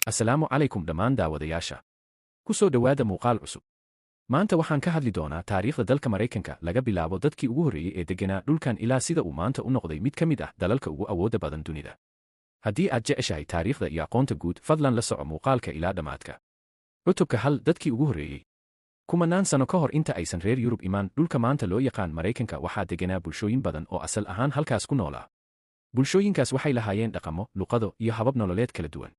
Assalaamu calaykum dhammaan daawadayaasha. Ku soo dhowaada muuqaal cusub. Maanta waxaan ka hadli doonaa taariikhda dalka Maraykanka laga bilaabo dadkii ugu horreeyey ee degganaa dhulkan ilaa sida uu maanta u noqday mid ka mid ah dalalka ugu awoodda badan dunida. Haddii aad jeceshahay taariikhda iyo aqoonta guud, fadlan la soco muuqaalka ilaa dhammaadka. Cutubka hal dadkii ugu horreeyey. Kumanaan sano ka hor inta aysan reer Yurub imaan, dhulka maanta loo yaqaan Maraykanka waxaa degganaa bulshooyin badan oo asal ahaan halkaas ku noolaa. Bulshooyinkaas waxay lahaayeen dhaqamo, luqado iyo habab nololeed kala duwan.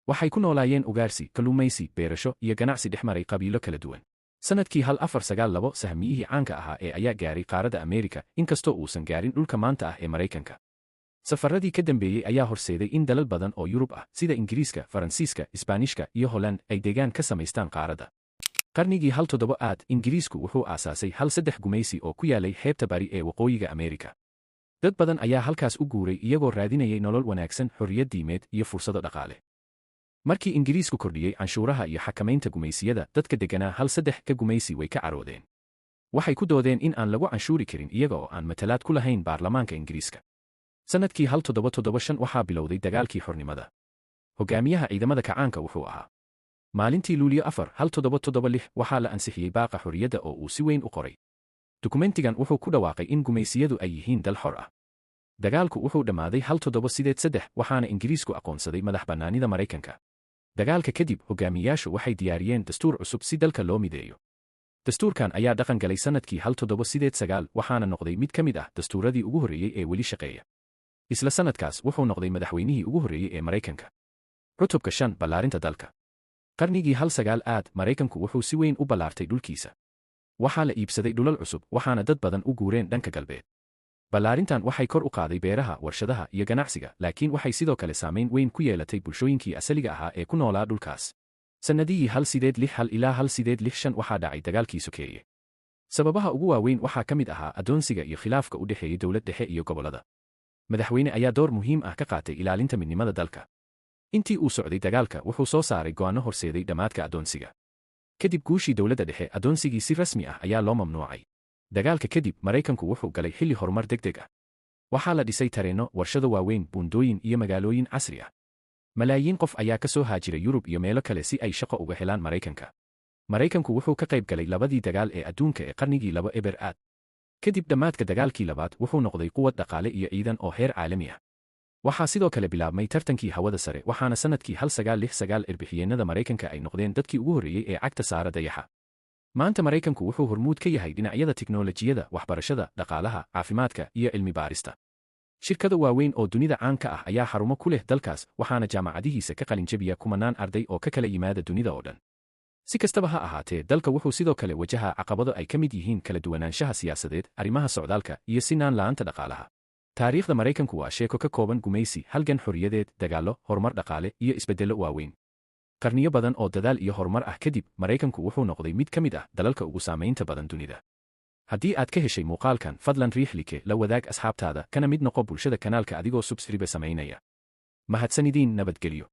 Waxay ku noolaayeen ugaarsi, kalluumaysi, beerasho iyo ganacsi dhex maray qabiilo kala duwan. Sanadkii 1492 sahmiyihii caanka ahaa ee ayaa gaaray qaaradda Ameerika, inkastoo uusan gaarin dhulka maanta ah ee Maraykanka. Safarradii ka dambeeyey ayaa horseeday in dalal badan oo Yurub ah sida Ingiriiska, Faransiiska, Isbaanishka iyo Holland ay deegaan ka samaystaan qaaradda. Qarnigii 17aad, Ingiriisku wuxuu aasaasay 13 gumaysi oo ku yaalay xeebta bari ee waqooyiga Ameerika. Dad badan ayaa halkaas u guuray iyagoo raadinayay nolol wanaagsan, xorriyad diimeed iyo fursado dhaqaale. Markii Ingiriisku kordhiyey canshuuraha iyo xakamaynta gumaysiyada, dadka degganaa 13 ka gumaysi way ka caroodeen. Waxay ku doodeen in aan lagu canshuuri karin iyaga oo aan matalaad ku lahayn baarlamaanka Ingiriiska. Sanadkii 1775 waxaa bilowday dagaalkii xornimada. Hogaamiyaha ciidamada kacaanka wuxuu ahaa. Maalintii Luulyo 4, 1776 waxaa la ansixiyey baaqa xorriyadda oo uu si weyn u qoray. Dukumentigan wuxuu ku dhawaaqay in gumaysiyadu ay yihiin dal xor ah. Dagaalku wuxuu dhammaaday 1783 waxaana Ingiriisku aqoonsaday madax-bannaanida Maraykanka. Dagaalka kadib, hogaamiyayaashu waxay diyaariyeen dastuur cusub si dalka loo mideeyo. Dastuurkan ayaa dhaqan galay sanadkii 1789 waxaana noqday mid ka mid ah dastuuradii ugu horreeyey ee weli shaqeeya. Isla sanadkaas wuxuu noqday madaxweynihii ugu horreeyey ee Maraykanka. Cutubka 5 Ballaarinta dalka. Qarnigii 19aad, Maraykanku wuxuu si weyn u ballaartay dhulkiisa. Waxaa la iibsaday dhulal cusub, waxaana dad badan u guureen dhanka galbeed. Ballaarintan waxay kor u qaaday beeraha, warshadaha iyo ganacsiga, laakiin waxay sidoo kale saamayn weyn ku yeelatay bulshooyinkii asaliga ahaa ee ku noolaa dhulkaas. Sannadihii 1861 ilaa 1865 waxaa dhacay dagaalkii sokeeye. Sababaha ugu waaweyn waxaa ka mid ahaa adoonsiga iyo khilaafka u dhexeeyey dowlad dhexe iyo gobollada. Madaxweyne ayaa door muhiim ah ka qaatay ilaalinta midnimada dalka. Intii uu socday dagaalka, wuxuu soo saaray go'aanno horseeday dhammaadka adoonsiga. Kadib guushii dowladda dhexe, adoonsigii si rasmi ah ayaa loo mamnuucay. Dagaalka kadib, Maraykanku wuxuu galay xilli horumar degdeg ah. Waxaa la dhisay tareenno, warshado waaweyn, buundooyin iyo magaalooyin casri ah. Malaayiin qof ayaa ka soo haajiray Yurub iyo meelo kale si ay shaqo uga helaan Maraykanka. Maraykanku wuxuu ka qayb galay labadii dagaal ee adduunka ee qarnigii 2 Kadib dhammaadka dagaalkii labaad, wuxuu noqday quwad dhaqaale iyo ciidan oo heer caalami ah. Waxaa sidoo kale bilaabmay tartankii hawada sare, waxaana sanadkii 1969 erbixiyeenada Maraykanka ay noqdeen dadkii ugu horreeyey ee cagta saara dayaxa. Maanta Maraykanku wuxuu hormuud ka yahay dhinacyada tiknoolajiyada, waxbarashada, dhaqaalaha, caafimaadka iyo cilmi baarista. Shirkado waaweyn oo dunida caan ka ah ayaa xarumo ku leh dalkaas, waxaana jaamacadihiisa ka qalin jabiya kumanaan arday oo ka kala yimaada dunida oo dhan. Si kastaba ha ahaatee, dalka wuxuu sidoo kale wajahaa caqabado ay ka mid yihiin kala duwanaanshaha siyaasadeed, arrimaha socdaalka iyo sinaan la'aanta dhaqaalaha. Taariikhda Maraykanku waa sheeko ka kooban gumaysi, halgan xorriyadeed, dagaallo, horumar dhaqaale iyo isbeddello waaweyn. Qarniyo badan oo dadaal iyo horumar ah kadib, Maraykanku wuxuu noqday mid ka mid ah dalalka ugu saamaynta badan dunida. Haddii aad ka heshay muuqaalkan, fadlan riix like, la wadaag asxaabtaada, kana mid noqo bulshada kanaalka adigoo subscribe samaynaya. Mahadsanidin, nabadgelyo.